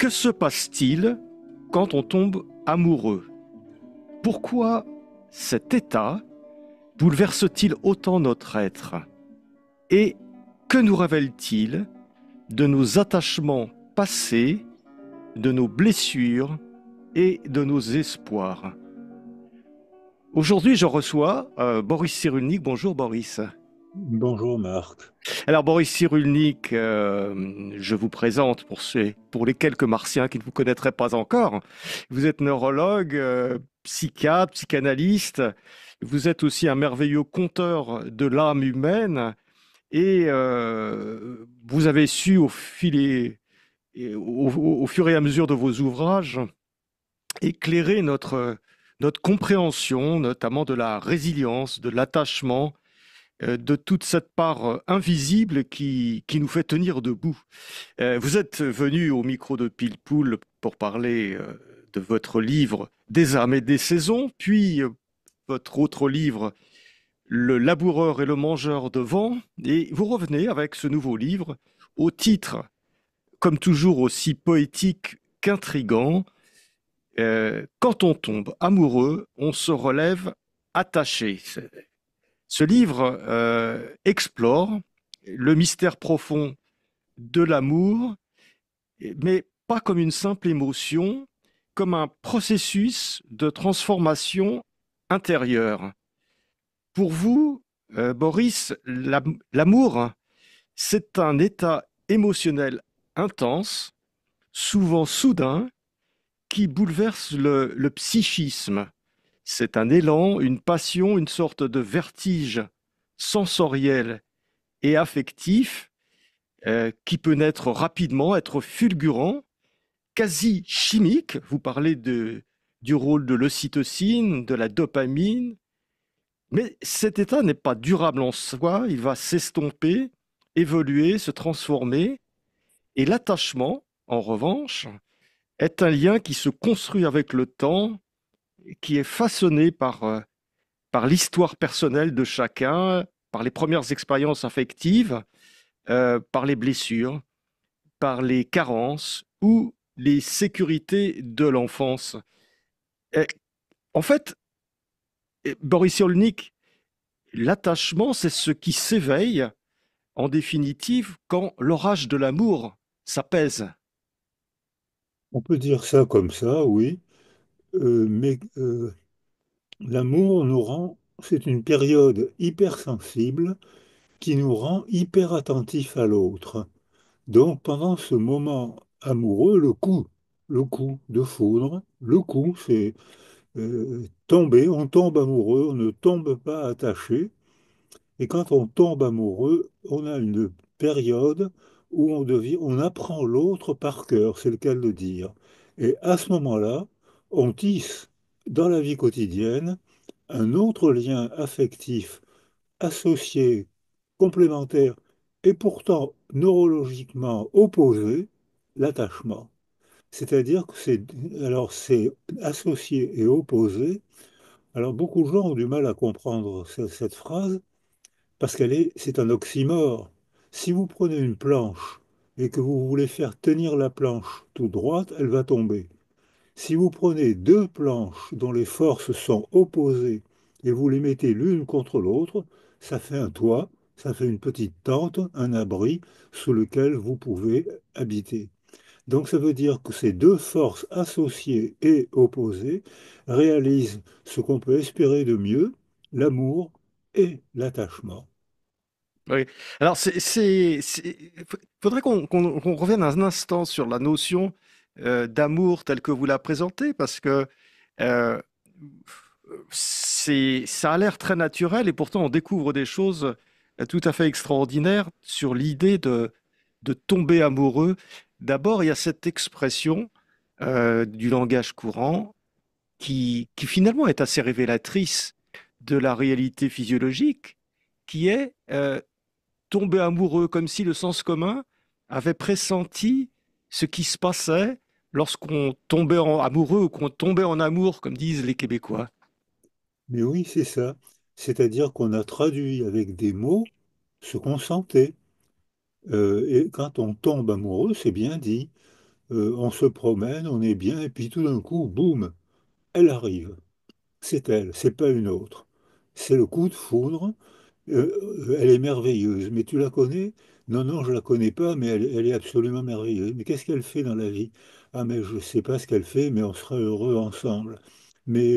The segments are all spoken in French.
Que se passe-t-il quand on tombe amoureux? Pourquoi cet état bouleverse-t-il autant notre être? Et que nous révèle-t-il de nos attachements passés, de nos blessures et de nos espoirs? Aujourd'hui, je reçois Boris Cyrulnik. Bonjour Boris. Bonjour Marc. Alors Boris Cyrulnik, je vous présente pour les quelques martiens qui ne vous connaîtraient pas encore. Vous êtes neurologue, psychiatre, psychanalyste. Vous êtes aussi un merveilleux conteur de l'âme humaine et vous avez su au fur et à mesure de vos ouvrages éclairer notre compréhension, notamment de la résilience, de l'attachement, de toute cette part invisible qui nous fait tenir debout. Vous êtes venu au micro de Pile Poule pour parler de votre livre Des âmes et des saisons, puis votre autre livre Le laboureur et le mangeur de vent, et vous revenez avec ce nouveau livre au titre, comme toujours aussi poétique qu'intrigant, Quand on tombe amoureux, on se relève attaché. Ce livre explore le mystère profond de l'amour, mais pas comme une simple émotion, comme un processus de transformation intérieure. Pour vous, Boris, l'amour, c'est un état émotionnel intense, souvent soudain, qui bouleverse le psychisme. C'est un élan, une passion, une sorte de vertige sensoriel et affectif qui peut naître rapidement, être fulgurant, quasi chimique. Vous parlez du rôle de l'ocytocine, de la dopamine, mais cet état n'est pas durable en soi, il va s'estomper, évoluer, se transformer, et l'attachement, en revanche, est un lien qui se construit avec le temps, qui est façonné par l'histoire personnelle de chacun, par les premières expériences affectives, par les blessures, par les carences ou les sécurités de l'enfance. Et, en fait, Boris Cyrulnik, l'attachement, c'est ce qui s'éveille, en définitive, quand l'orage de l'amour s'apaise. On peut dire ça comme ça, oui, mais l'amour nous rend, c'est une période hypersensible qui nous rend hyper attentifs à l'autre. Donc pendant ce moment amoureux, le coup de foudre, le coup, c'est tomber, on tombe amoureux, on ne tombe pas attaché. Et quand on tombe amoureux, on a une période où on apprend l'autre par cœur, c'est le cas de le dire. Et à ce moment-là, on tisse dans la vie quotidienne un autre lien affectif associé, complémentaire et pourtant neurologiquement opposé, l'attachement. C'est-à-dire que c'est associé et opposé. Alors beaucoup de gens ont du mal à comprendre cette phrase parce c'est un oxymore. Si vous prenez une planche et que vous voulez faire tenir la planche toute droite, elle va tomber. Si vous prenez deux planches dont les forces sont opposées et vous les mettez l'une contre l'autre, ça fait un toit, ça fait une petite tente, un abri sous lequel vous pouvez habiter. Donc ça veut dire que ces deux forces associées et opposées réalisent ce qu'on peut espérer de mieux, l'amour et l'attachement. Oui. Alors, faudrait qu'on revienne un instant sur la notion d'amour telle que vous la présentez, parce que euh, ça a l'air très naturel et pourtant on découvre des choses tout à fait extraordinaires sur l'idée de tomber amoureux. D'abord, il y a cette expression du langage courant qui finalement est assez révélatrice de la réalité physiologique, qui est tomber amoureux, comme si le sens commun avait pressenti ce qui se passait lorsqu'on tombait amoureux ou qu'on tombait en amour, comme disent les Québécois. Mais oui, c'est ça. C'est-à-dire qu'on a traduit avec des mots ce qu'on sentait. Et quand on tombe amoureux, c'est bien dit. on se promène, on est bien, et puis tout d'un coup, boum, elle arrive. C'est elle, c'est pas une autre. C'est le coup de foudre. Elle est merveilleuse. Mais tu la connais? Non, non, je la connais pas, mais elle est absolument merveilleuse. Mais qu'est-ce qu'elle fait dans la vie? Ah, mais je sais pas ce qu'elle fait, mais on sera heureux ensemble. Mais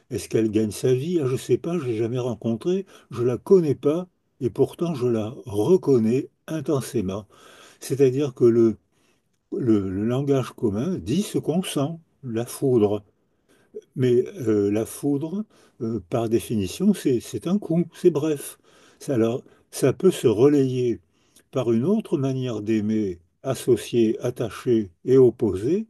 est-ce qu'elle gagne sa vie? Ah, je sais pas, je l'ai jamais rencontrée, je la connais pas, et pourtant je la reconnais intensément. C'est-à-dire que le langage commun dit ce qu'on sent, la foudre. Mais la foudre, par définition, c'est un coup, c'est bref. Alors, ça peut se relayer par une autre manière d'aimer, associée, attachée et opposée,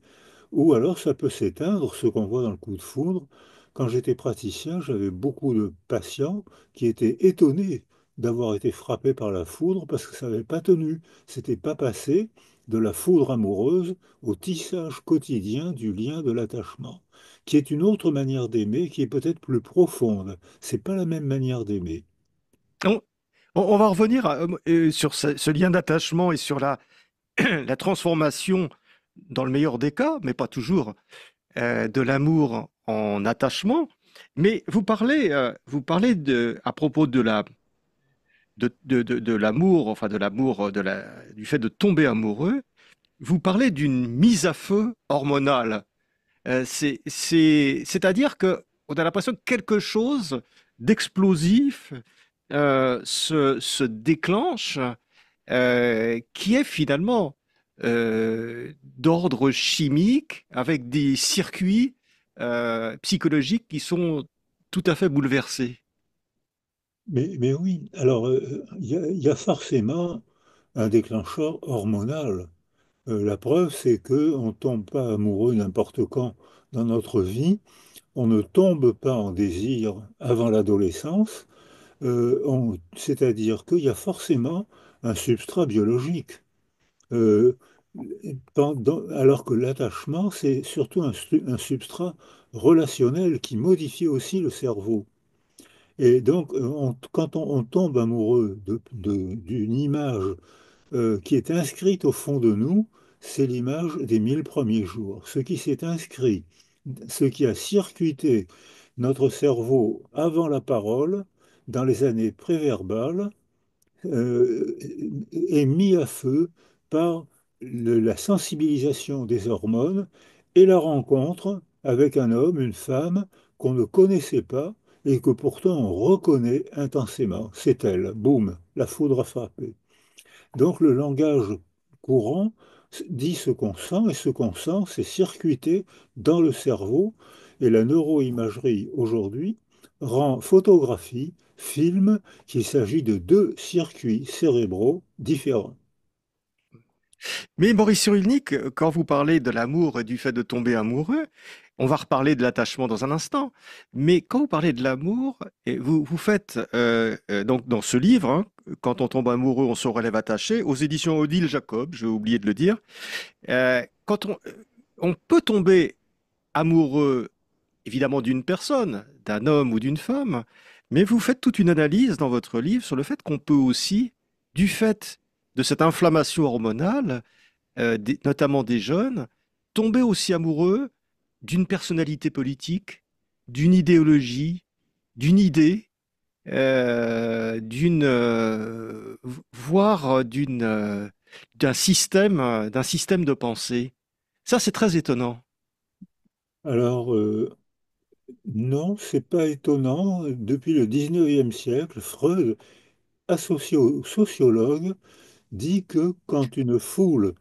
ou alors ça peut s'éteindre, ce qu'on voit dans le coup de foudre. Quand j'étais praticien, j'avais beaucoup de patients qui étaient étonnés d'avoir été frappés par la foudre parce que ça n'avait pas tenu. C'était pas passé de la foudre amoureuse au tissage quotidien du lien de l'attachement, qui est une autre manière d'aimer, qui est peut-être plus profonde. C'est pas la même manière d'aimer. On, on va revenir sur ce lien d'attachement et sur la transformation, dans le meilleur des cas, mais pas toujours, de l'amour en attachement. Mais vous parlez à propos de l'amour, enfin de l'amour, du fait de tomber amoureux, vous parlez d'une mise à feu hormonale. C'est-à-dire que on a l'impression que quelque chose d'explosif se déclenche, qui est finalement d'ordre chimique, avec des circuits psychologiques qui sont tout à fait bouleversés. Mais oui, alors il y a forcément un déclencheur hormonal. La preuve, c'est que on ne tombe pas amoureux n'importe quand dans notre vie. On ne tombe pas en désir avant l'adolescence. C'est-à-dire qu'il y a forcément un substrat biologique. Euh, alors que l'attachement, c'est surtout un substrat relationnel qui modifie aussi le cerveau. Et donc, quand on tombe amoureux d'une image qui est inscrite au fond de nous, c'est l'image des 1000 premiers jours. Ce qui s'est inscrit, ce qui a circuité notre cerveau avant la parole, dans les années préverbales, euh, est mis à feu par la sensibilisation des hormones et la rencontre avec un homme, une femme qu'on ne connaissait pas et que pourtant on reconnaît intensément. C'est elle, boum, la foudre a frappé. Donc le langage courant dit ce qu'on sent, et ce qu'on sent, c'est circuité dans le cerveau. Et la neuroimagerie aujourd'hui rend photographie, film, qu'il s'agit de deux circuits cérébraux différents. Mais Maurice Cyrulnik, quand vous parlez de l'amour et du fait de tomber amoureux, on va reparler de l'attachement dans un instant. Mais quand vous parlez de l'amour, et vous faites donc dans ce livre, hein, Quand on tombe amoureux, on se relève attaché, aux éditions Odile Jacob, j'ai oublié de le dire. Quand on peut tomber amoureux, évidemment, d'une personne, d'un homme ou d'une femme, mais vous faites toute une analyse dans votre livre sur le fait qu'on peut aussi, du fait de cette inflammation hormonale, notamment des jeunes, tomber aussi amoureux d'une personnalité politique, d'une idéologie, d'une idée, voire d'un système de pensée. Ça, c'est très étonnant. Alors, non, c'est pas étonnant. Depuis le 19e siècle, Freud, associé au sociologue, dit que quand une foule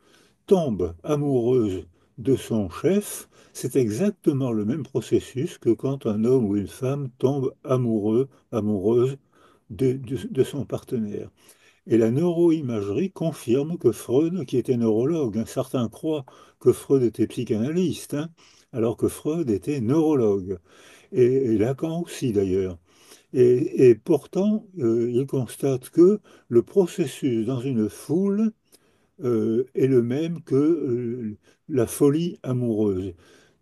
tombe amoureuse de son chef, c'est exactement le même processus que quand un homme ou une femme tombe amoureux, amoureuse de son partenaire. Et la neuroimagerie confirme que Freud, qui était neurologue, certains croient que Freud était psychanalyste, hein, alors que Freud était neurologue, et Lacan aussi d'ailleurs. Et pourtant, il constate que le processus dans une foule est le même que la folie amoureuse.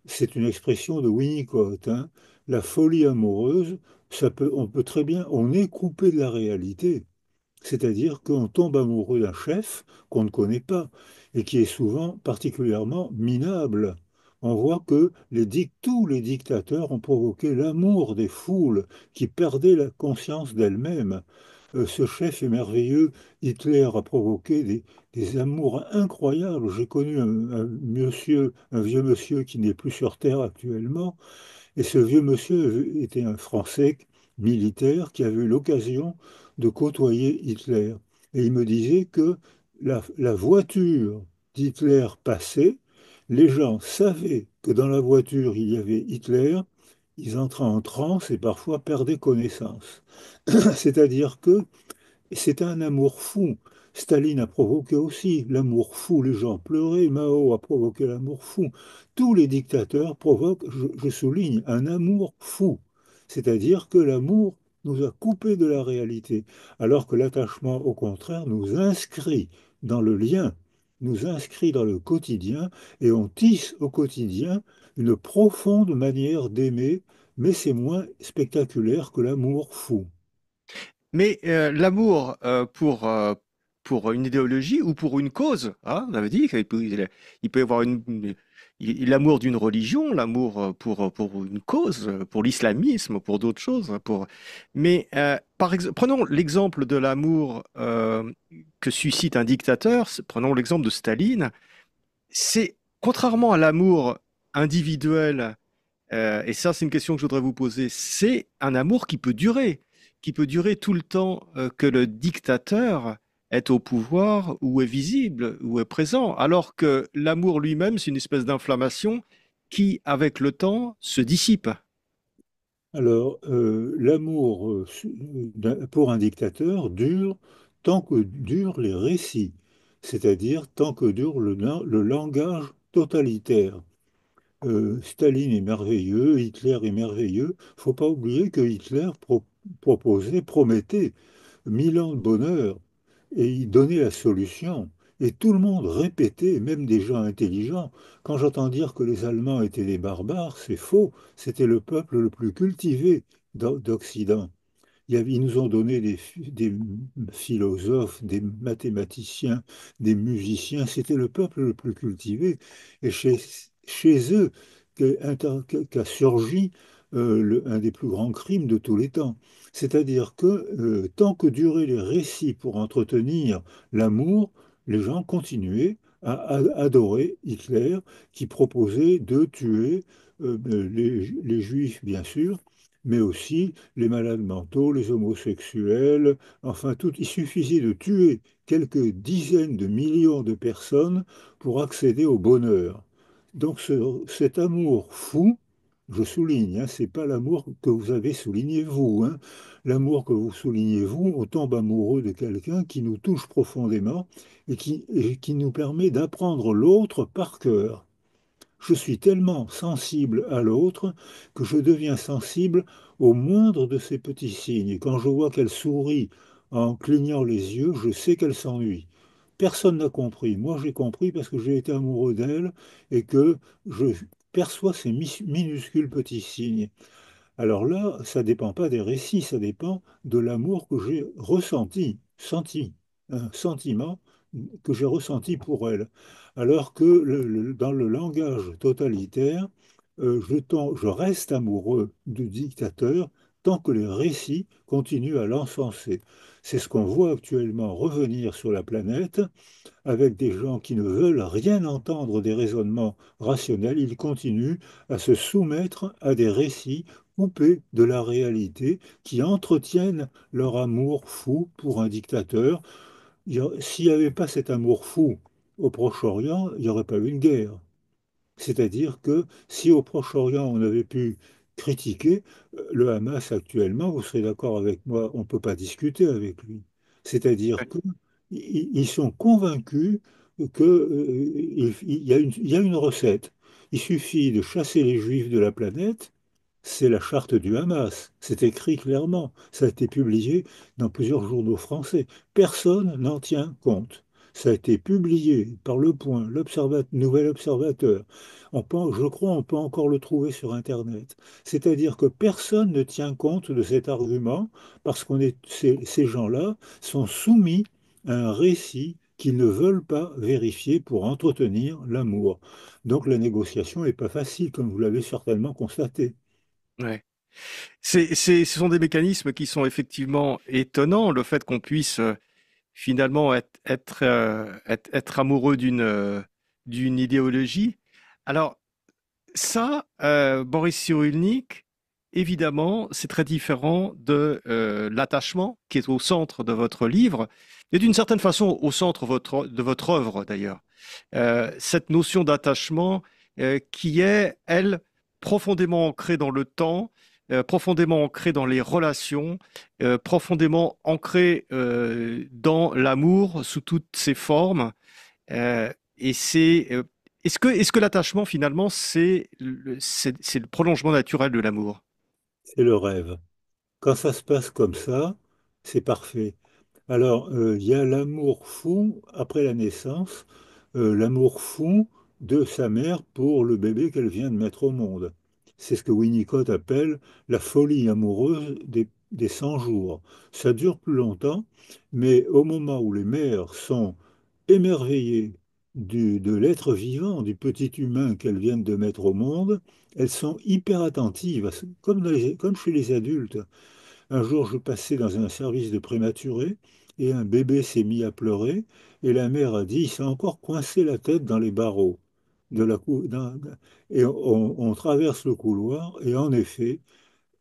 C'est une expression de Winnicott, hein. La folie amoureuse, on peut très bien, on est coupé de la réalité. C'est-à-dire qu'on tombe amoureux d'un chef qu'on ne connaît pas. et qui est souvent particulièrement minable. On voit que tous les dictateurs ont provoqué l'amour des foules qui perdaient la conscience d'elles-mêmes. Ce chef est merveilleux. Hitler a provoqué des amours incroyables. J'ai connu un vieux monsieur qui n'est plus sur Terre actuellement, et ce vieux monsieur était un Français militaire qui avait eu l'occasion de côtoyer Hitler. Et il me disait que la voiture d'Hitler passait, les gens savaient que dans la voiture il y avait Hitler, ils entraient en transe et parfois perdaient connaissance. C'est-à-dire que et c'était un amour fou. Staline a provoqué aussi l'amour fou. Les gens pleuraient. Mao a provoqué l'amour fou. Tous les dictateurs provoquent, je souligne, un amour fou. C'est-à-dire que l'amour nous a coupés de la réalité, alors que l'attachement, au contraire, nous inscrit dans le lien, nous inscrit dans le quotidien, et on tisse au quotidien une profonde manière d'aimer, mais c'est moins spectaculaire que l'amour fou. Mais l'amour pour une idéologie ou pour une cause, hein, on avait dit il peut y avoir l'amour d'une religion, l'amour pour une cause, pour l'islamisme, pour d'autres choses. Mais par exemple, prenons l'exemple de l'amour que suscite un dictateur, prenons l'exemple de Staline, c'est contrairement à l'amour individuel et ça, c'est une question que je voudrais vous poser. C'est un amour qui peut durer tout le temps que le dictateur est au pouvoir ou est visible ou est présent, alors que l'amour lui-même, c'est une espèce d'inflammation qui, avec le temps, se dissipe. Alors, l'amour pour un dictateur dure tant que durent les récits, c'est-à-dire tant que dure le langage totalitaire. Staline est merveilleux, Hitler est merveilleux. Faut pas oublier que Hitler promettait 1000 ans de bonheur et il donnait la solution. Et tout le monde répétait, même des gens intelligents. Quand j'entends dire que les Allemands étaient des barbares, c'est faux. C'était le peuple le plus cultivé d'Occident. Ils nous ont donné des philosophes, des mathématiciens, des musiciens. C'était le peuple le plus cultivé. Et chez eux qu'a surgi un des plus grands crimes de tous les temps. C'est-à-dire que tant que duraient les récits pour entretenir l'amour, les gens continuaient à adorer Hitler, qui proposait de tuer les Juifs, bien sûr, mais aussi les malades mentaux, les homosexuels, enfin tout. Il suffisait de tuer quelques dizaines de millions de personnes pour accéder au bonheur. Donc cet amour fou, je souligne, hein, c'est pas l'amour que vous avez souligné vous, hein. L'amour que vous soulignez vous, on tombe amoureux de quelqu'un qui nous touche profondément et qui nous permet d'apprendre l'autre par cœur. Je suis tellement sensible à l'autre que je deviens sensible au moindre de ces petits signes. Et quand je vois qu'elle sourit en clignant les yeux, je sais qu'elle s'ennuie. Personne n'a compris. Moi, j'ai compris parce que j'ai été amoureux d'elle et que je perçois ces minuscules petits signes. Alors là, ça ne dépend pas des récits, ça dépend de l'amour que j'ai ressenti, senti, un sentiment que j'ai ressenti pour elle. Alors que dans le langage totalitaire, je reste amoureux du dictateur tant que les récits continuent à l'encenser. C'est ce qu'on voit actuellement revenir sur la planète avec des gens qui ne veulent rien entendre des raisonnements rationnels. Ils continuent à se soumettre à des récits coupés de la réalité qui entretiennent leur amour fou pour un dictateur. S'il n'y avait pas cet amour fou au Proche-Orient, il n'y aurait pas eu une guerre. C'est-à-dire que si au Proche-Orient on avait pu critiquer le Hamas actuellement, vous serez d'accord avec moi, on ne peut pas discuter avec lui. C'est-à-dire qu'ils sont convaincus qu'il y a une recette. Il suffit de chasser les Juifs de la planète, c'est la charte du Hamas. C'est écrit clairement. Ça a été publié dans plusieurs journaux français. Personne n'en tient compte. Ça a été publié par Le Point, Nouvel Observateur. Je crois on peut encore le trouver sur Internet. C'est-à-dire que personne ne tient compte de cet argument parce ces gens-là sont soumis à un récit qu'ils ne veulent pas vérifier pour entretenir l'amour. Donc la négociation n'est pas facile, comme vous l'avez certainement constaté. Ouais. Ce sont des mécanismes qui sont effectivement étonnants, le fait qu'on puisse finalement être amoureux d'une idéologie. Alors, ça, Boris Cyrulnik, évidemment, c'est très différent de l'attachement qui est au centre de votre livre, et d'une certaine façon au centre de votre œuvre d'ailleurs. Cette notion d'attachement qui est, elle, profondément ancrée dans le temps, profondément ancrée dans les relations, profondément ancrée dans l'amour sous toutes ses formes. Et est-ce que l'attachement finalement c'est le prolongement naturel de l'amour? C'est le rêve. Quand ça se passe comme ça, c'est parfait. Alors, il y a l'amour fou après la naissance, l'amour fou de sa mère pour le bébé qu'elle vient de mettre au monde. C'est ce que Winnicott appelle la folie amoureuse des 100 jours. Ça dure plus longtemps, mais au moment où les mères sont émerveillées de l'être vivant, du petit humain qu'elles viennent de mettre au monde, elles sont hyper attentives, comme chez les adultes. Un jour, je passais dans un service de prématurés et un bébé s'est mis à pleurer et la mère a dit, il s'est encore coincé la tête dans les barreaux de la et on traverse le couloir et en effet,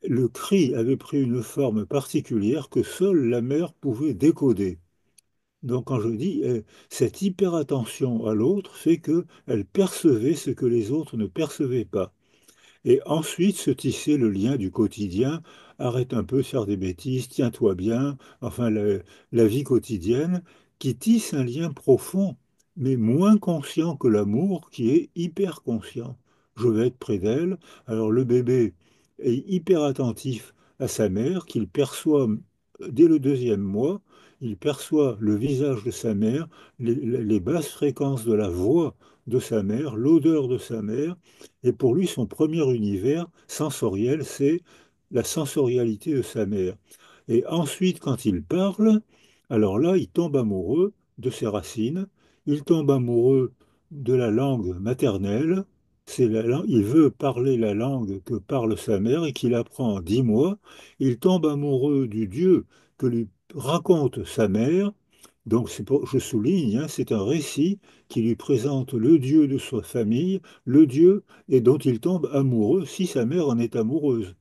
le cri avait pris une forme particulière que seule la mère pouvait décoder. Donc quand je dis cette hyperattention à l'autre fait qu'elle percevait ce que les autres ne percevaient pas. Et ensuite, se tisser le lien du quotidien, arrête un peu de faire des bêtises, tiens-toi bien, enfin la vie quotidienne, qui tisse un lien profond, mais moins conscient que l'amour, qui est hyper conscient. Je vais être près d'elle, alors le bébé est hyper attentif à sa mère, qu'il perçoit dès le deuxième mois, il perçoit le visage de sa mère, les basses fréquences de la voix de sa mère, l'odeur de sa mère, et pour lui, son premier univers sensoriel, c'est la sensorialité de sa mère. Et ensuite, quand il parle, alors là, il tombe amoureux de ses racines, il tombe amoureux de la langue maternelle, il veut parler la langue que parle sa mère et qu'il apprend en 10 mois, il tombe amoureux du Dieu que lui raconte sa mère. Donc, je souligne, hein, c'est un récit qui lui présente le Dieu de sa famille, le Dieu et dont il tombe amoureux si sa mère en est amoureuse.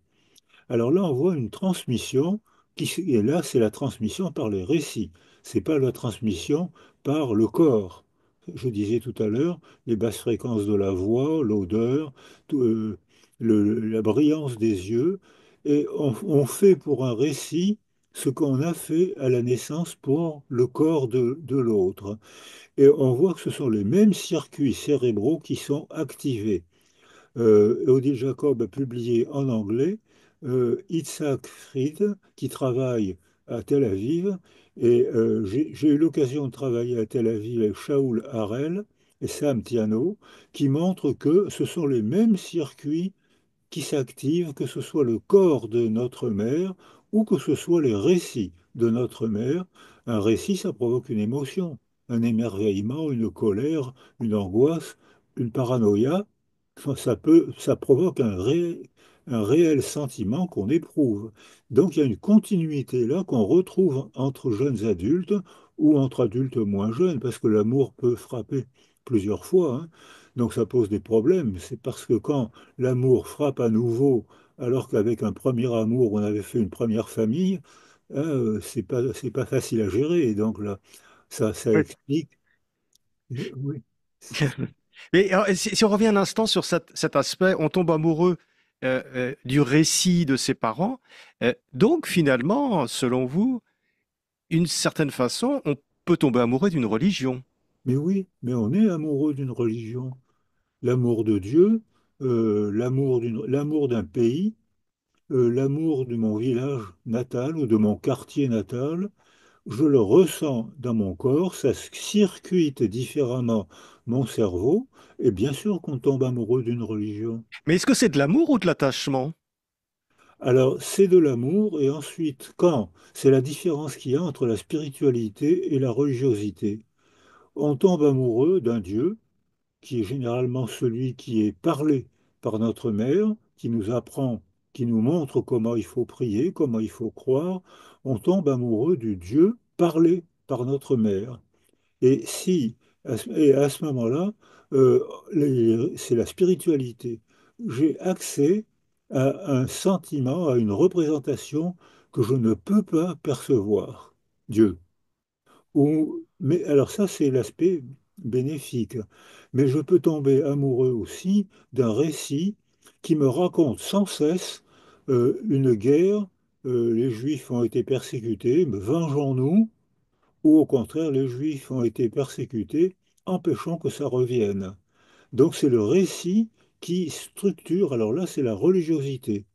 Alors là, on voit une transmission et là, c'est la transmission par les récits. C'est pas la transmission par le corps. Je disais tout à l'heure, les basses fréquences de la voix, l'odeur, la brillance des yeux. Et on fait pour un récit ce qu'on a fait à la naissance pour le corps de l'autre. Et on voit que ce sont les mêmes circuits cérébraux qui sont activés. Odile Jacob a publié en anglais Itzhak Fried, qui travaille à Tel Aviv. Et j'ai eu l'occasion de travailler à Tel Aviv avec Shaul Harel et Sam Tiano, qui montrent que ce sont les mêmes circuits qui s'active, que ce soit le corps de notre mère ou que ce soit les récits de notre mère. Un récit, ça provoque une émotion, un émerveillement, une colère, une angoisse, une paranoïa. Enfin, ça provoque un réel sentiment qu'on éprouve. Donc il y a une continuité là qu'on retrouve entre jeunes adultes ou entre adultes moins jeunes, parce que l'amour peut frapper plusieurs fois, hein. Donc ça pose des problèmes. C'est parce que quand l'amour frappe à nouveau, alors qu'avec un premier amour, on avait fait une première famille, hein, c'est pas facile à gérer. Et donc là, ça Oui. explique. Oui. Mais si on revient un instant sur cet aspect, on tombe amoureux du récit de ses parents. Donc finalement, selon vous, d'une certaine façon, on peut tomber amoureux d'une religion. Mais oui, mais on est amoureux d'une religion. L'amour de Dieu, l'amour d'un pays, l'amour de mon village natal ou de mon quartier natal, je le ressens dans mon corps, ça circuite différemment mon cerveau, et bien sûr qu'on tombe amoureux d'une religion. Mais est-ce que c'est de l'amour ou de l'attachement? Alors, c'est de l'amour, et ensuite, quand? C'est la différence qu'il y a entre la spiritualité et la religiosité. on tombe amoureux d'un Dieu qui est généralement celui qui est parlé par notre mère, qui nous apprend, qui nous montre comment il faut prier, comment il faut croire. On tombe amoureux du Dieu parlé par notre mère. Et si, et à ce moment-là, euh, c'est la spiritualité. J'ai accès à un sentiment, à une représentation que je ne peux pas percevoir, Dieu. Mais alors ça, c'est l'aspect bénéfique. Mais je peux tomber amoureux aussi d'un récit qui me raconte sans cesse une guerre, les Juifs ont été persécutés, mais vengeons-nous, ou au contraire, les Juifs ont été persécutés, empêchons que ça revienne. Donc c'est le récit qui structure, alors là, c'est la religiosité.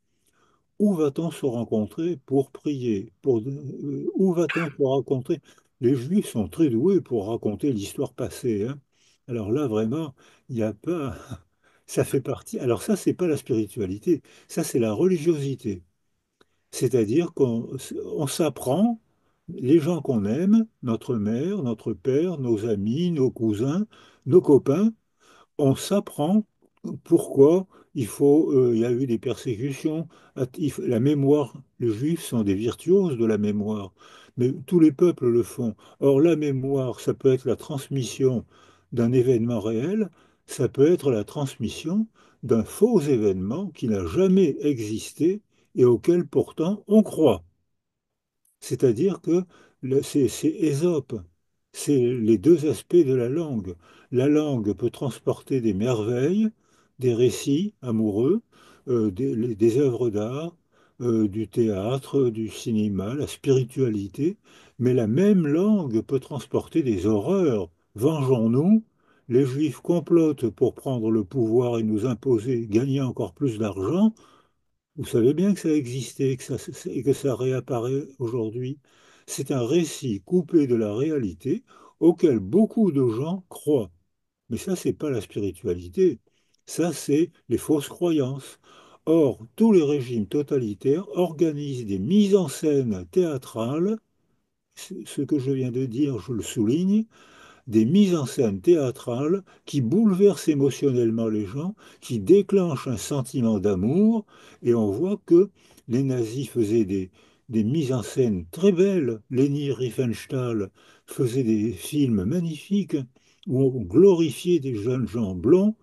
Où va-t-on se rencontrer pour prier? Où va-t-on se rencontrer? Les Juifs sont très doués pour raconter l'histoire passée, hein. Alors là, vraiment, il n'y a pas. Ça fait partie. Alors ça, c'est pas la spiritualité, ça, c'est la religiosité. C'est-à-dire qu'on s'apprend, les gens qu'on aime, notre mère, notre père, nos amis, nos cousins, nos copains, on s'apprend pourquoi il y a eu des persécutions. La mémoire, les Juifs sont des virtuoses de la mémoire, mais tous les peuples le font. Or, la mémoire, ça peut être la transmission d'un événement réel, ça peut être la transmission d'un faux événement qui n'a jamais existé et auquel pourtant on croit. C'est-à-dire que c'est Ésope, c'est les deux aspects de la langue. La langue peut transporter des merveilles, des récits amoureux, des œuvres d'art, du théâtre, du cinéma, la spiritualité, mais la même langue peut transporter des horreurs. Vengeons-nous, les Juifs complotent pour prendre le pouvoir et nous imposer, gagner encore plus d'argent. Vous savez bien que ça existait et que ça réapparaît aujourd'hui. C'est un récit coupé de la réalité auquel beaucoup de gens croient. Mais ça, c'est pas la spiritualité. Ça, c'est les fausses croyances. Or, tous les régimes totalitaires organisent des mises en scène théâtrales. Ce que je viens de dire, je le souligne, des mises en scène théâtrales qui bouleversent émotionnellement les gens, qui déclenchent un sentiment d'amour, et on voit que les nazis faisaient des mises en scène très belles. Leni Riefenstahl faisait des films magnifiques où on glorifiait des jeunes gens blonds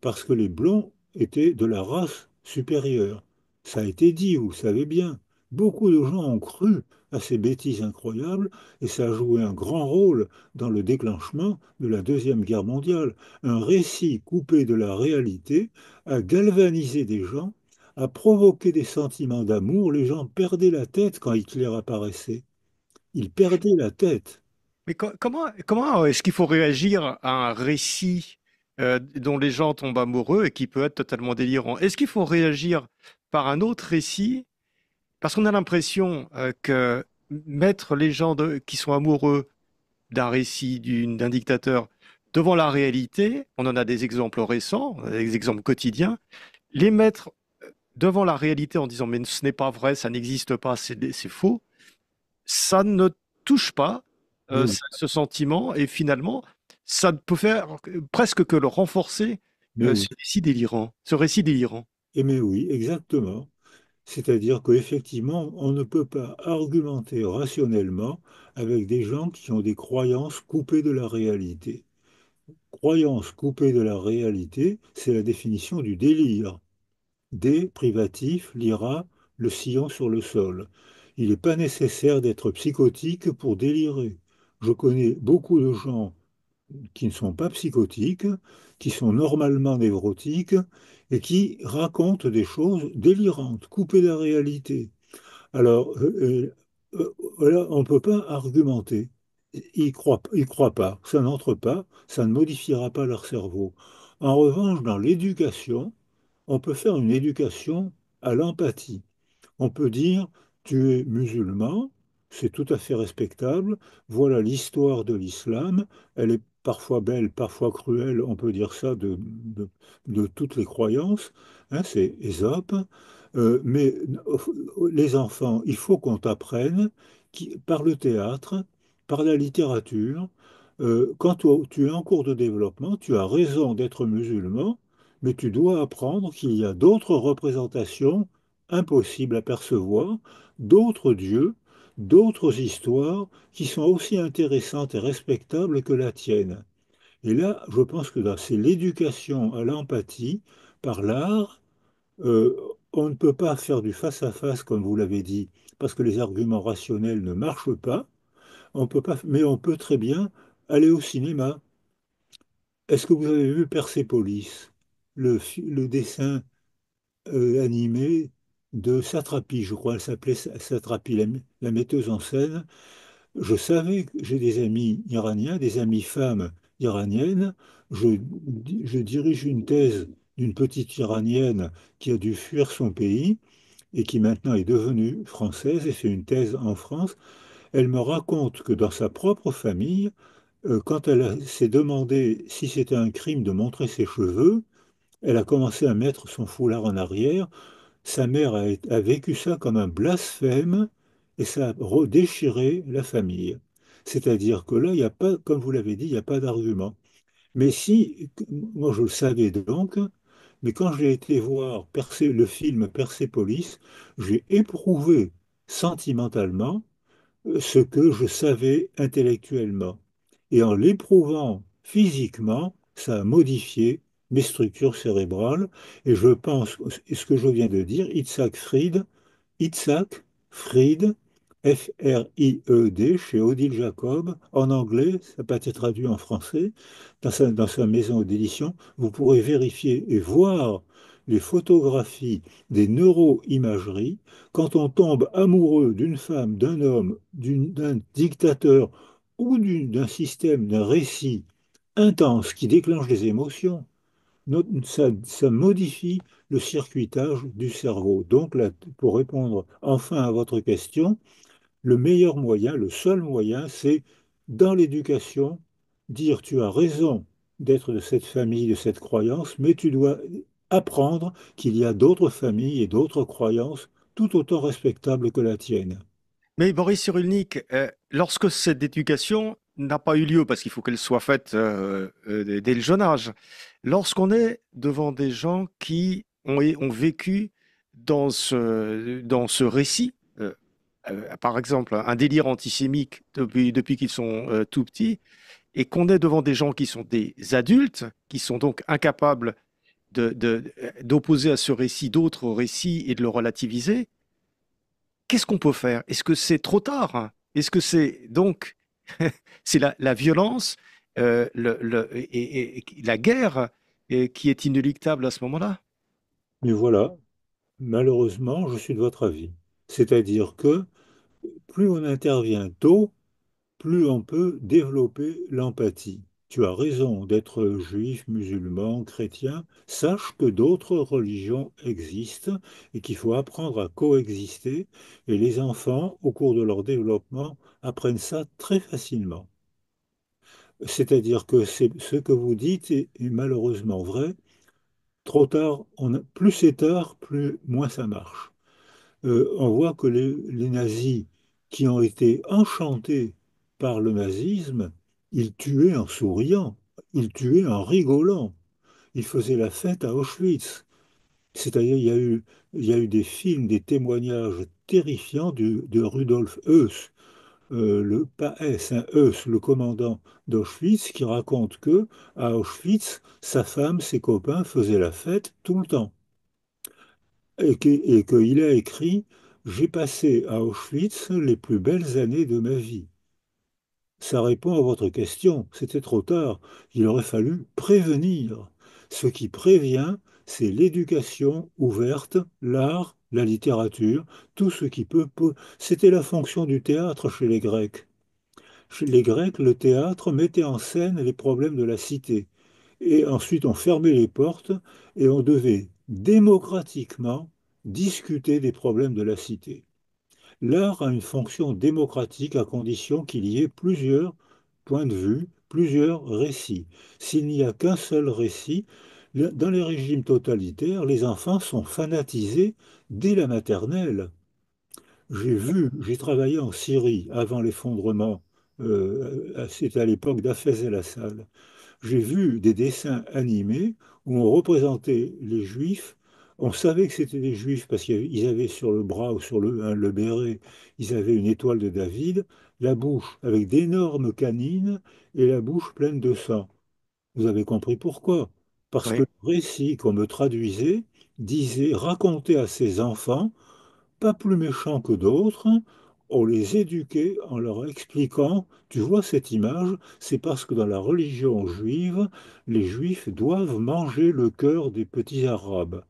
parce que les blonds étaient de la race supérieure. Ça a été dit, vous le savez bien. Beaucoup de gens ont cru à ces bêtises incroyables et ça a joué un grand rôle dans le déclenchement de la Deuxième Guerre mondiale. Un récit coupé de la réalité a galvanisé des gens, a provoqué des sentiments d'amour. Les gens perdaient la tête quand Hitler apparaissait. Ils perdaient la tête. Mais comment est-ce qu'il faut réagir à un récit dont les gens tombent amoureux et qui peut être totalement délirant? Est-ce qu'il faut réagir par un autre récit? Parce qu'on a l'impression que mettre les gens qui sont amoureux d'un récit, d'un dictateur, devant la réalité, on en a des exemples récents, des exemples quotidiens, les mettre devant la réalité en disant mais ce n'est pas vrai, ça n'existe pas, c'est faux, ça ne touche pas Mais oui, ce sentiment et finalement, ça ne peut faire presque que le renforcer, mais oui. ce récit délirant, ce récit délirant. Et mais oui, exactement. C'est-à-dire qu'effectivement, on ne peut pas argumenter rationnellement avec des gens qui ont des croyances coupées de la réalité. Croyances coupées de la réalité, c'est la définition du délire. D privatif, lira, le sillon sur le sol. Il n'est pas nécessaire d'être psychotique pour délirer. Je connais beaucoup de gens qui ne sont pas psychotiques, qui sont normalement névrotiques et qui racontent des choses délirantes, coupées de la réalité. Alors, là, on ne peut pas argumenter. Ils croient pas, ça n'entre pas, ça ne modifiera pas leur cerveau. En revanche, dans l'éducation, on peut faire une éducation à l'empathie. On peut dire, tu es musulman, c'est tout à fait respectable, voilà l'histoire de l'islam, elle est parfois belle, parfois cruelle, on peut dire ça de toutes les croyances, hein, c'est Ésope. Mais les enfants, il faut qu'on t'apprenne par le théâtre, par la littérature, Quand tu es en cours de développement, tu as raison d'être musulman, mais tu dois apprendre qu'il y a d'autres représentations impossibles à percevoir, d'autres dieux, d'autres histoires qui sont aussi intéressantes et respectables que la tienne. Et là, je pense que là, c'est l'éducation à l'empathie par l'art. Euh, on ne peut pas faire du face-à-face, comme vous l'avez dit, parce que les arguments rationnels ne marchent pas. On peut pas, mais on peut très bien aller au cinéma. Est-ce que vous avez vu Persépolis, le dessin animé de Satrapi, je crois, elle s'appelait Satrapi, la metteuse en scène. Je savais que j'ai des amis iraniens, des amies femmes iraniennes. Je, je dirige une thèse d'une petite iranienne qui a dû fuir son pays et qui maintenant est devenue française et fait une thèse en France. Elle me raconte que dans sa propre famille, quand s'est demandé si c'était un crime de montrer ses cheveux, elle a commencé à mettre son foulard en arrière. Sa mère a vécu ça comme un blasphème et ça a déchiré la famille. C'est-à-dire que là, il n'y a pas, comme vous l'avez dit, il n'y a pas d'argument. Mais si, moi je le savais donc, mais quand j'ai été voir le film Persépolis, j'ai éprouvé sentimentalement ce que je savais intellectuellement. Et en l'éprouvant physiquement, ça a modifié mes structures cérébrales. Et je pense, ce que je viens de dire, Itzhak Fried, Fried, chez Odile Jacob, en anglais, ça n'a pas été traduit en français, dans sa maison d'édition, vous pourrez vérifier et voir les photographies des neuroimageries. Quand on tombe amoureux d'une femme, d'un homme, d'un dictateur ou d'un système, d'un récit intense qui déclenche des émotions, ça modifie le circuitage du cerveau. Donc, là, pour répondre enfin à votre question, le meilleur moyen, le seul moyen, c'est dans l'éducation, dire tu as raison d'être de cette famille, de cette croyance, mais tu dois apprendre qu'il y a d'autres familles et d'autres croyances tout autant respectables que la tienne. Mais Boris Cyrulnik, lorsque cette éducation n'a pas eu lieu, parce qu'il faut qu'elle soit faite dès le jeune âge, lorsqu'on est devant des gens qui ont vécu dans ce récit, par exemple un délire antisémite depuis qu'ils sont tout petits, et qu'on est devant des gens qui sont des adultes, qui sont donc incapables d'opposer à ce récit d'autres récits et de le relativiser, qu'est-ce qu'on peut faire? Est-ce que c'est trop tard? Est-ce que c'est donc c'est la violence et la guerre qui est inéluctable à ce moment-là? Mais voilà, malheureusement, je suis de votre avis. C'est-à-dire que plus on intervient tôt, plus on peut développer l'empathie. Tu as raison d'être juif, musulman, chrétien. Sache que d'autres religions existent et qu'il faut apprendre à coexister. Et les enfants, au cours de leur développement, apprennent ça très facilement. C'est-à-dire que ce que vous dites est malheureusement vrai. Trop tard, plus c'est tard, plus moins ça marche. On voit que les nazis qui ont été enchantés par le nazisme, ils tuaient en souriant, ils tuaient en rigolant, ils faisaient la fête à Auschwitz. C'est-à-dire, il y a eu des films, des témoignages terrifiants de Rudolf Höss, pas Hess, hein, Höss, le commandant d'Auschwitz, qui raconte que à Auschwitz, sa femme, ses copains faisaient la fête tout le temps et qu'il a écrit: J'ai passé à Auschwitz les plus belles années de ma vie. Ça répond à votre question. C'était trop tard. Il aurait fallu prévenir. Ce qui prévient, c'est l'éducation ouverte, l'art, la littérature, tout ce qui peut. C'était la fonction du théâtre chez les Grecs. Chez les Grecs, le théâtre mettait en scène les problèmes de la cité. Et ensuite, on fermait les portes et on devait démocratiquement discuter des problèmes de la cité. L'art a une fonction démocratique à condition qu'il y ait plusieurs points de vue, plusieurs récits. S'il n'y a qu'un seul récit, dans les régimes totalitaires, les enfants sont fanatisés dès la maternelle. J'ai travaillé en Syrie avant l'effondrement C'était à l'époque d'Hafez el-Assad. J'ai vu des dessins animés où on représentait les Juifs. On savait que c'était des Juifs parce qu'ils avaient sur le bras ou sur le béret, ils avaient une étoile de David, la bouche avec d'énormes canines et la bouche pleine de sang. Vous avez compris pourquoi? Parce que Oui. le récit qu'on me traduisait disait, racontait à ces enfants pas plus méchants que d'autres. On les éduquait en leur expliquant, tu vois cette image, c'est parce que dans la religion juive, les juifs doivent manger le cœur des petits arabes.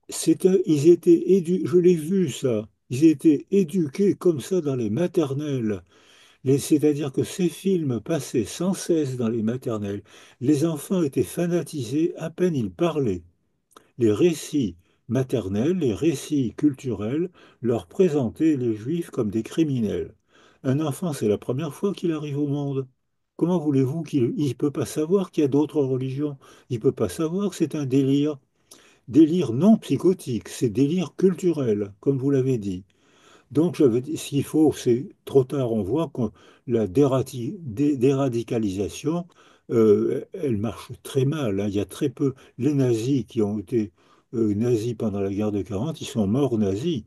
Ils étaient je l'ai vu ça, ils étaient éduqués comme ça dans les maternelles. C'est-à-dire que ces films passaient sans cesse dans les maternelles. Les enfants étaient fanatisés à peine ils parlaient. Les récits maternels, les récits culturels leur présentaient les juifs comme des criminels. Un enfant, c'est la première fois qu'il arrive au monde. Comment voulez-vous qu'il ne peut pas savoir qu'il y a d'autres religions? Il ne peut pas savoir que c'est un délire. Délire non psychotique, c'est délire culturel, comme vous l'avez dit. Donc, ce qu'il faut, c'est trop tard, on voit que la déradicalisation, elle marche très mal, hein. Il y a très peu. Les nazis qui ont été nazis pendant la guerre de 40, ils sont morts nazis.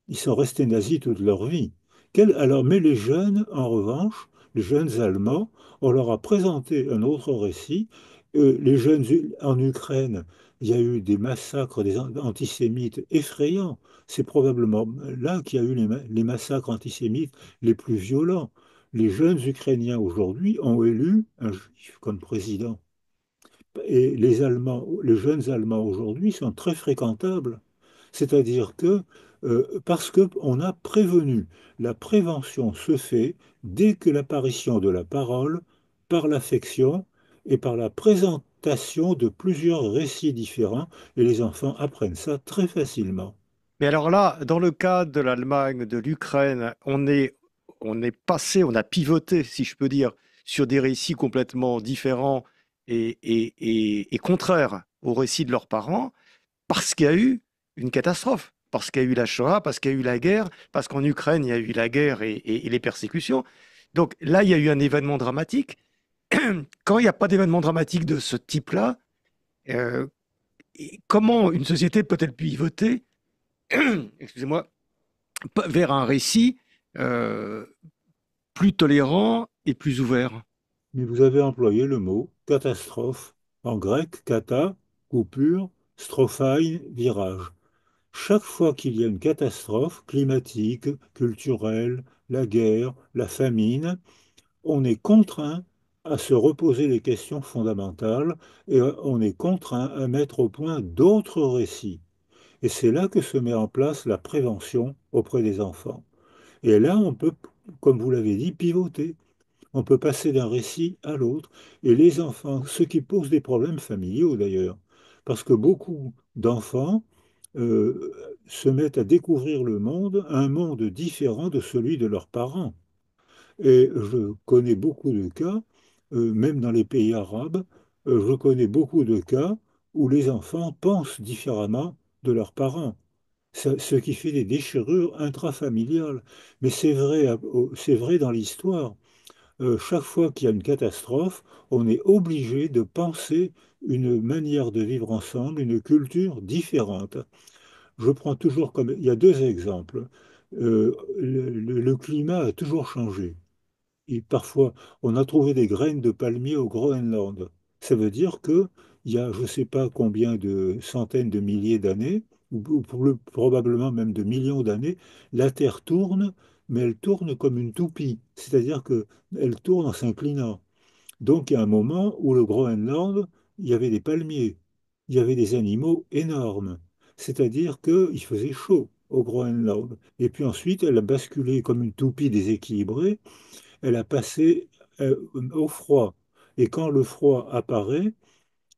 Ils sont restés nazis toute leur vie. Alors, mais les jeunes, en revanche, les jeunes Allemands, on leur a présenté un autre récit. Les jeunes en Ukraine, il y a eu des massacres des antisémites effrayants. C'est probablement là qu'il y a eu les massacres antisémites les plus violents. Les jeunes Ukrainiens aujourd'hui ont élu un juif comme président. Et les jeunes Allemands aujourd'hui sont très fréquentables. C'est-à-dire que, parce qu'on a prévenu, la prévention se fait dès que l'apparition de la parole, par l'affection et par la présentation de plusieurs récits différents, et les enfants apprennent ça très facilement. Mais alors là, dans le cas de l'Allemagne, de l'Ukraine, on est passé, on a pivoté, si je peux dire, sur des récits complètement différents et contraires aux récits de leurs parents, parce qu'il y a eu une catastrophe, parce qu'il y a eu la Shoah, parce qu'il y a eu la guerre, parce qu'en Ukraine, il y a eu la guerre et les persécutions. Donc là, il y a eu un événement dramatique. Quand il n'y a pas d'événement dramatique de ce type-là, euh, comment une société peut-elle pivoter, excusez-moi, vers un récit euh, plus tolérant et plus ouvert? Mais vous avez employé le mot catastrophe, en grec, kata, coupure, strophai, virage. Chaque fois qu'il y a une catastrophe climatique, culturelle, la guerre, la famine, on est contraint à se reposer les questions fondamentales et on est contraint à mettre au point d'autres récits. Et c'est là que se met en place la prévention auprès des enfants. Et là, on peut, comme vous l'avez dit, pivoter. On peut passer d'un récit à l'autre. Et les enfants, ce qui pose des problèmes familiaux d'ailleurs, parce que beaucoup d'enfants euh, se mettent à découvrir le monde, un monde différent de celui de leurs parents. Et je connais beaucoup de cas, même dans les pays arabes, je connais beaucoup de cas où les enfants pensent différemment de leurs parents, ce qui fait des déchirures intrafamiliales. Mais c'est vrai dans l'histoire. Chaque fois qu'il y a une catastrophe, on est obligé de penser une manière de vivre ensemble, une culture différente. Je prends toujours comme... Il y a deux exemples. Le climat a toujours changé. Et parfois, on a trouvé des graines de palmier au Groenland. Ça veut dire que il y a je ne sais pas combien de centaines de milliers d'années, ou probablement même de millions d'années, la Terre tourne, mais elle tourne comme une toupie. C'est-à-dire qu'elle tourne en s'inclinant. Donc, il y a un moment où le Groenland, il y avait des palmiers, il y avait des animaux énormes. C'est-à-dire qu'il faisait chaud au Groenland. Et puis ensuite, elle a basculé comme une toupie déséquilibrée, elle a passé au froid. Et quand le froid apparaît,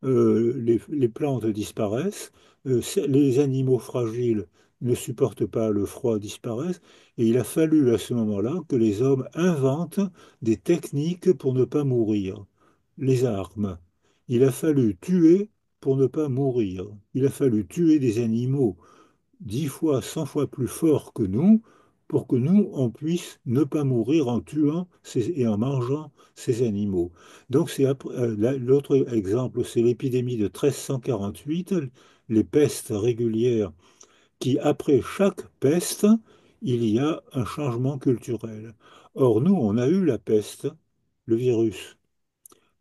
les plantes disparaissent, les animaux fragiles ne supportent pas le froid, disparaissent, et il a fallu à ce moment-là que les hommes inventent des techniques pour ne pas mourir, les armes. Il a fallu tuer pour ne pas mourir. Il a fallu tuer des animaux 10 fois, 100 fois plus forts que nous pour que nous, on puisse ne pas mourir en tuant et en mangeant ces animaux. Donc, l'autre exemple, c'est l'épidémie de 1348, les pestes régulières, qui, après chaque peste, il y a un changement culturel. Or, nous, on a eu la peste, le virus.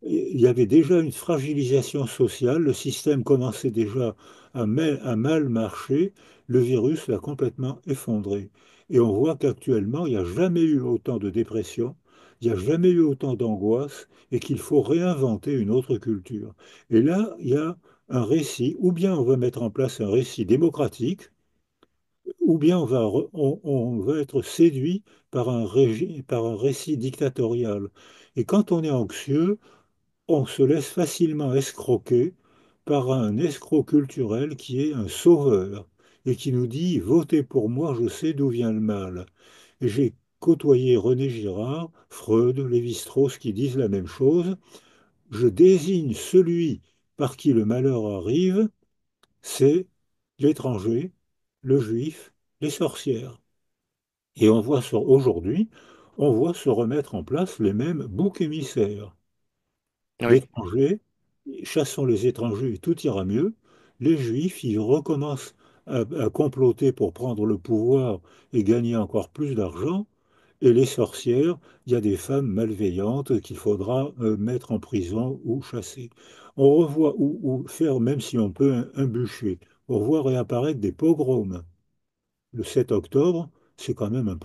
Il y avait déjà une fragilisation sociale, le système commençait déjà à mal marcher, le virus l'a complètement effondré. Et on voit qu'actuellement, il n'y a jamais eu autant de dépression, il n'y a jamais eu autant d'angoisse, et qu'il faut réinventer une autre culture. Et là, il y a un récit, ou bien on va mettre en place un récit démocratique, ou bien on va être séduit par par un récit dictatorial. Et quand on est anxieux, on se laisse facilement escroquer par un escroc culturel qui est un sauveur et qui nous dit votez pour moi, je sais d'où vient le mal. Et j'ai côtoyé René Girard, Freud, Lévi-Strauss qui disent la même chose. Je désigne celui par qui le malheur arrive, c'est l'étranger, le juif, les sorcières. Et aujourd'hui, on voit se remettre en place les mêmes boucs émissaires. Oui. L'étranger, chassons les étrangers et tout ira mieux. Les Juifs, ils recommencent à comploter pour prendre le pouvoir et gagner encore plus d'argent. Et les sorcières, il y a des femmes malveillantes qu'il faudra mettre en prison ou chasser. On revoit, ou faire, même si on peut, un bûcher. On voit réapparaître des pogroms. Le 7 octobre, c'est quand même un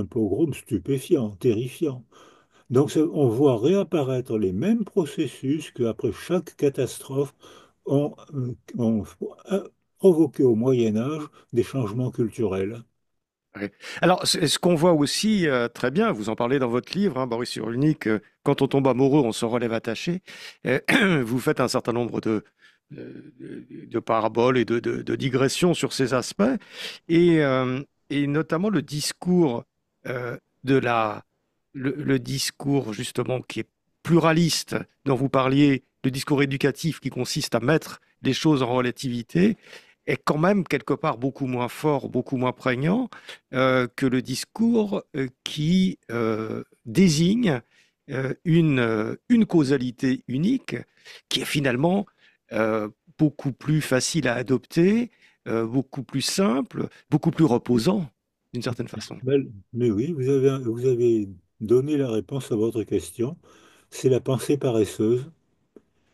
pogrom stupéfiant, terrifiant. Donc, on voit réapparaître les mêmes processus qu'après chaque catastrophe ont provoqué au Moyen Âge des changements culturels. Oui. Alors, ce qu'on voit aussi très bien, vous en parlez dans votre livre, hein, Boris Cyrulnik, quand on tombe amoureux, on se relève attaché. Euh, vous faites un certain nombre de paraboles et de digressions sur ces aspects, et notamment le discours de le discours justement qui est pluraliste, dont vous parliez, le discours éducatif qui consiste à mettre les choses en relativité est quand même quelque part beaucoup moins fort, beaucoup moins prégnant que le discours qui désigne une causalité unique qui est finalement beaucoup plus facile à adopter, beaucoup plus simple, beaucoup plus reposant d'une certaine façon. Mais oui, vous avez donné la réponse à votre question. C'est la pensée paresseuse,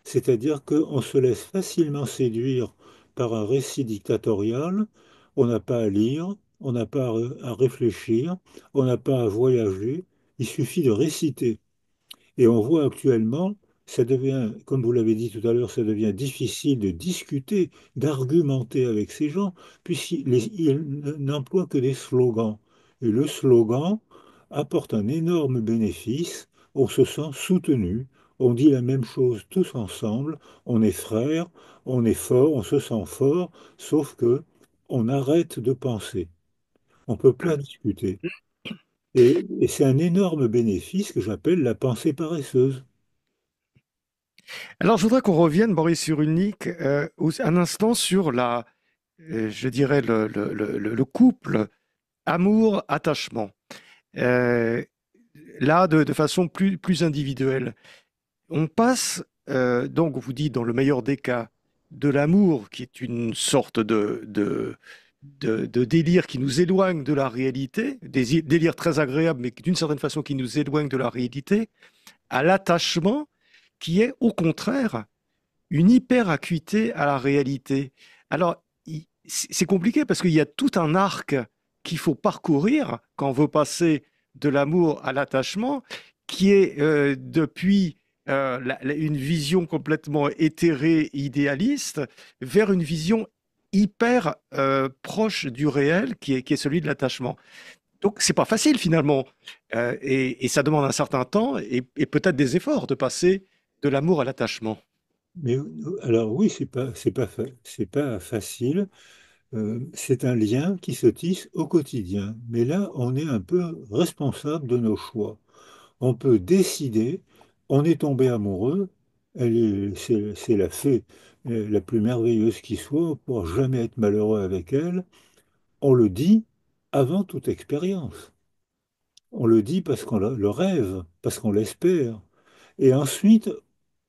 c'est-à-dire qu'on se laisse facilement séduire par un récit dictatorial. On n'a pas à lire, on n'a pas à réfléchir, on n'a pas à voyager. Il suffit de réciter. Et on voit actuellement, ça devient, comme vous l'avez dit tout à l'heure, ça devient difficile de discuter, d'argumenter avec ces gens, puisqu'ils n'emploient que des slogans. Et le slogan apporte un énorme bénéfice, on se sent soutenu, on dit la même chose tous ensemble, on est frères, on est fort, on se sent fort, sauf que on arrête de penser. On ne peut pas discuter. Et c'est un énorme bénéfice que j'appelle la pensée paresseuse. Alors, je voudrais qu'on revienne, Boris Cyrulnik, un instant sur je dirais, le couple amour-attachement. Euh, Là, de façon plus individuelle. On passe, donc, vous dites, dans le meilleur des cas, de l'amour, qui est une sorte de délire qui nous éloigne de la réalité, des délires très agréables, mais d'une certaine façon qui nous éloigne de la réalité, à l'attachement, qui est au contraire une hyper-acuité à la réalité. Alors, c'est compliqué parce qu'il y a tout un arc qu'il faut parcourir quand on veut passer de l'amour à l'attachement, qui est depuis une vision complètement éthérée, idéaliste, vers une vision hyper proche du réel, qui est celui de l'attachement. Donc, c'est pas facile finalement, et ça demande un certain temps et peut-être des efforts de passer de l'amour à l'attachement. Mais alors oui, c'est pas facile. C'est un lien qui se tisse au quotidien. Mais là, on est un peu responsable de nos choix. On peut décider, on est tombé amoureux, c'est la fée la plus merveilleuse qui soit, on ne pourra jamais être malheureux avec elle. On le dit, avant toute expérience. On le dit parce qu'on le rêve, parce qu'on l'espère. Et ensuite,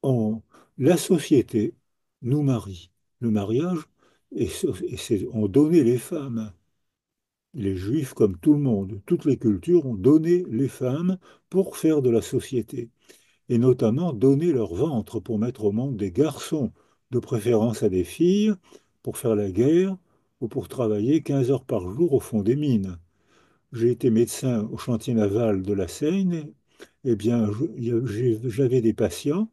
on, la société nous marie. Le mariage, on donnait les femmes. Les juifs, comme tout le monde, toutes les cultures, ont donné les femmes pour faire de la société. Et notamment donné leur ventre pour mettre au monde des garçons, de préférence à des filles, pour faire la guerre ou pour travailler 15 heures par jour au fond des mines. J'ai été médecin au chantier naval de la Seine. Eh bien, j'avais des patients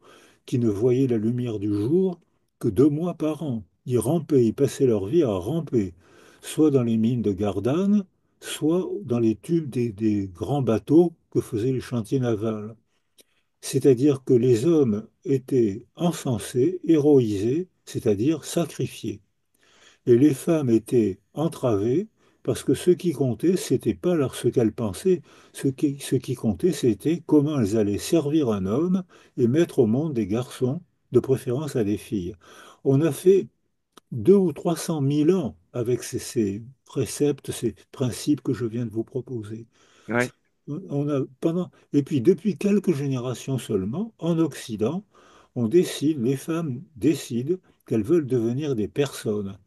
qui ne voyaient la lumière du jour que 2 mois par an. Ils rampaient, ils passaient leur vie à ramper, soit dans les mines de Gardanne, soit dans les tubes des grands bateaux que faisaient les chantiers navals. C'est-à-dire que les hommes étaient encensés, héroïsés, c'est-à-dire sacrifiés. Et les femmes étaient entravées parce que ce qui comptait, c'était pas ce qu'elles pensaient, ce qui comptait, c'était comment elles allaient servir un homme et mettre au monde des garçons, de préférence à des filles. On a fait 200 ou 300 000 ans avec ces préceptes, ces principes que je viens de vous proposer. Ouais, Et puis depuis quelques générations seulement, en Occident, les femmes décident qu'elles veulent devenir des personnes.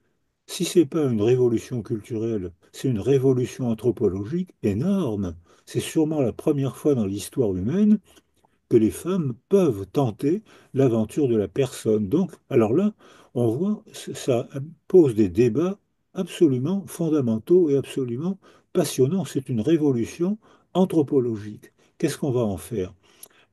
Si ce n'est pas une révolution culturelle, c'est une révolution anthropologique énorme. C'est sûrement la première fois dans l'histoire humaine que les femmes peuvent tenter l'aventure de la personne. Donc, alors là, on voit, ça pose des débats absolument fondamentaux et absolument passionnants. C'est une révolution anthropologique. Qu'est-ce qu'on va en faire?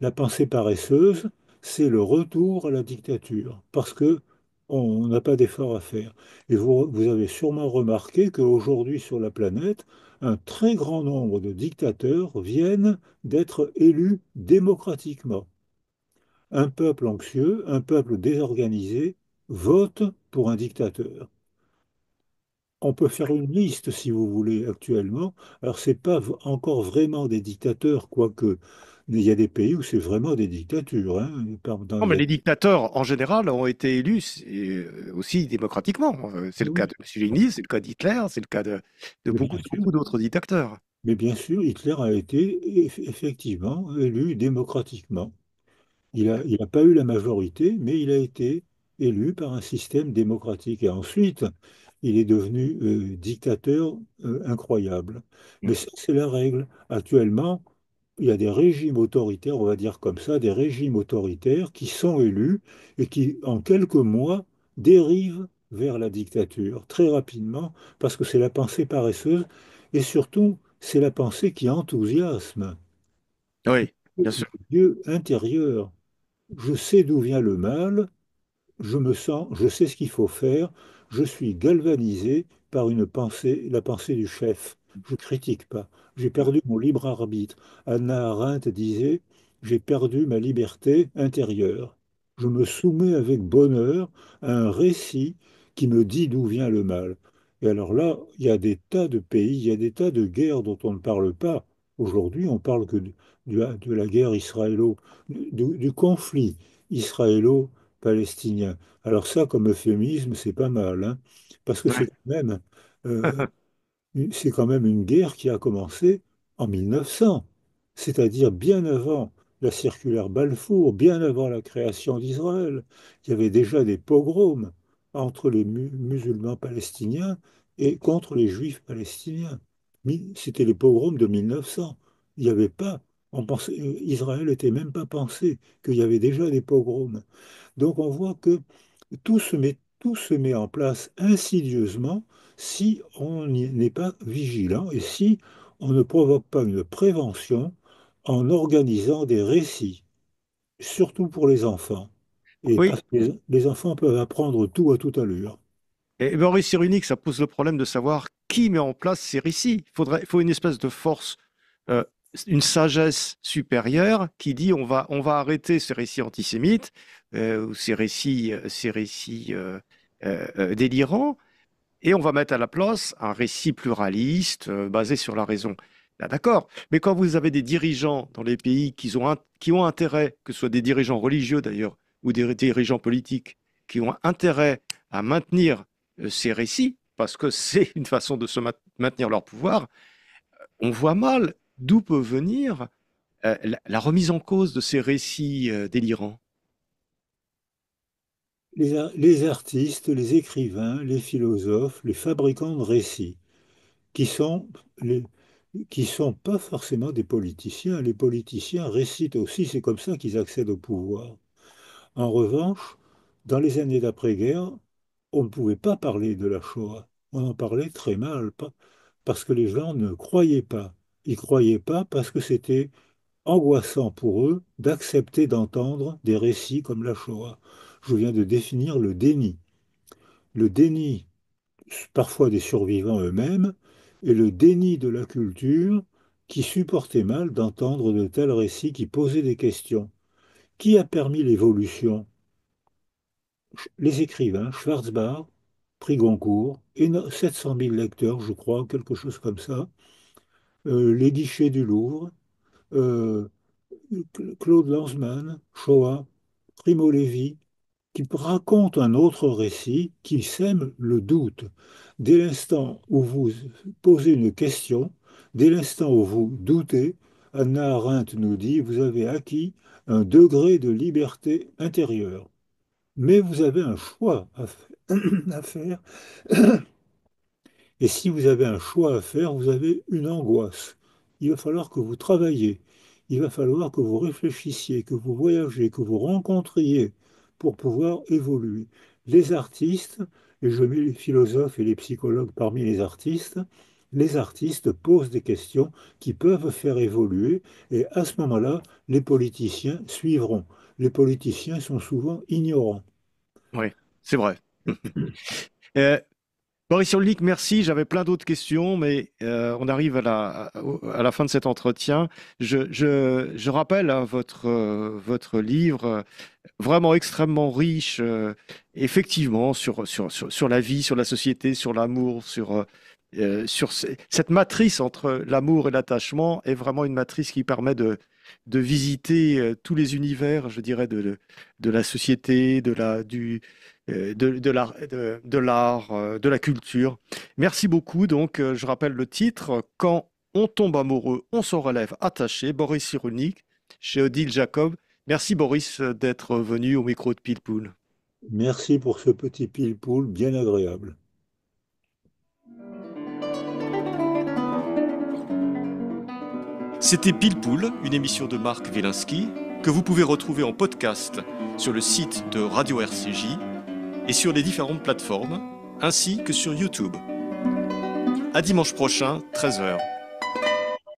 La pensée paresseuse, c'est le retour à la dictature, parce que on n'a pas d'effort à faire. Et vous avez sûrement remarqué qu'aujourd'hui sur la planète, un très grand nombre de dictateurs viennent d'être élus démocratiquement. Un peuple anxieux, un peuple désorganisé vote pour un dictateur. On peut faire une liste, si vous voulez, actuellement. Alors, c'est pas encore vraiment des dictateurs, quoique il y a des pays où c'est vraiment des dictatures, hein. non, mais les dictateurs, en général, ont été élus aussi démocratiquement. C'est le cas Oui, de Mussolini, c'est le cas d'Hitler, c'est le cas de mais beaucoup, bien sûr. beaucoup d'autres dictateurs. Mais bien sûr, Hitler a été effectivement élu démocratiquement. Il a pas eu la majorité, mais il a été élu par un système démocratique. Et ensuite, il est devenu dictateur incroyable. Mais Mm. ça, c'est la règle. Actuellement, il y a des régimes autoritaires, on va dire comme ça, des régimes autoritaires qui sont élus et qui, en quelques mois, dérivent vers la dictature très rapidement, parce que c'est la pensée paresseuse et surtout, c'est la pensée qui enthousiasme. Oui, Le bien sûr. Dieu intérieur. Je sais d'où vient le mal, je me sens, je sais ce qu'il faut faire, je suis galvanisé par une pensée, la pensée du chef. Je ne critique pas. J'ai perdu mon libre arbitre. Hannah Arendt disait, j'ai perdu ma liberté intérieure. Je me soumets avec bonheur à un récit qui me dit d'où vient le mal. Et alors là, il y a des tas de pays, il y a des tas de guerres dont on ne parle pas. Aujourd'hui, on parle que de la guerre du conflit israélo-palestinien. Alors ça, comme euphémisme, c'est pas mal, hein, parce que Ouais. euh, c'est quand même une guerre qui a commencé en 1900, c'est-à-dire bien avant la circulaire Balfour, bien avant la création d'Israël. Il y avait déjà des pogroms entre les musulmans palestiniens et contre les juifs palestiniens. C'était les pogroms de 1900. Il n'y avait pas, Israël n'était même pas pensé qu'il y avait déjà des pogroms. Donc on voit que tout se met en place insidieusement si on n'est pas vigilant et si on ne provoque pas une prévention en organisant des récits, surtout pour les enfants. Et Oui, parce que les enfants peuvent apprendre tout à toute allure. et ben, récit unique, ça pose le problème de savoir qui met en place ces récits. Il faut une espèce de force, euh, une sagesse supérieure qui dit on va arrêter ces récits antisémites ou ces récits délirants et on va mettre à la place un récit pluraliste basé sur la raison. Là, d'accord, mais quand vous avez des dirigeants dans les pays qui ont intérêt, que ce soit des dirigeants religieux d'ailleurs ou des dirigeants politiques, qui ont intérêt à maintenir ces récits, parce que c'est une façon de se maintenir leur pouvoir, on voit mal d'où peut venir la remise en cause de ces récits délirants. Les artistes, les écrivains, les philosophes, les fabricants de récits, qui sont, les, qui sont pas forcément des politiciens. Les politiciens récitent aussi, c'est comme ça qu'ils accèdent au pouvoir. En revanche, dans les années d'après-guerre, on ne pouvait pas parler de la Shoah. On en parlait très mal, parce que les gens ne croyaient pas. Ils croyaient pas parce que c'était angoissant pour eux d'accepter d'entendre des récits comme la Shoah. Je viens de définir le déni. Le déni, parfois des survivants eux-mêmes, et le déni de la culture qui supportait mal d'entendre de tels récits qui posaient des questions. Qui a permis l'évolution? Les écrivains, Schwarzbach, prix Goncourt, et 700 000 lecteurs, je crois, quelque chose comme ça, les guichets du Louvre, euh, Claude Lanzmann, Shoah, Primo Levi, qui raconte un autre récit qui sème le doute. Dès l'instant où vous posez une question, dès l'instant où vous doutez, Hannah Arendt nous dit, vous avez acquis un degré de liberté intérieure. Mais vous avez un choix à faire. Et si vous avez un choix à faire, vous avez une angoisse. Il va falloir que vous travailliez. Il va falloir que vous réfléchissiez, que vous voyagez, que vous rencontriez pour pouvoir évoluer. Les artistes, et je mets les philosophes et les psychologues parmi les artistes posent des questions qui peuvent faire évoluer et à ce moment-là, les politiciens suivront. Les politiciens sont souvent ignorants. Oui, c'est vrai. Euh, Boris Cyrulnik, merci. J'avais plein d'autres questions, mais on arrive à la fin de cet entretien. Je rappelle hein, votre livre, vraiment extrêmement riche, effectivement, sur la vie, sur la société, sur l'amour, cette matrice entre l'amour et l'attachement est vraiment une matrice qui permet de visiter tous les univers, je dirais, de la société, de l'art, de la culture. Merci beaucoup. Donc, je rappelle le titre, Quand on tombe amoureux, on se relève attaché, Boris Cyrulnik, chez Odile Jacob. Merci Boris d'être venu au micro de Pilpoul. Merci pour ce petit pile-poule bien agréable. C'était Pilpoul, une émission de Marc Wielinski, que vous pouvez retrouver en podcast sur le site de Radio RCJ et sur les différentes plateformes, ainsi que sur YouTube. À dimanche prochain, 13 h.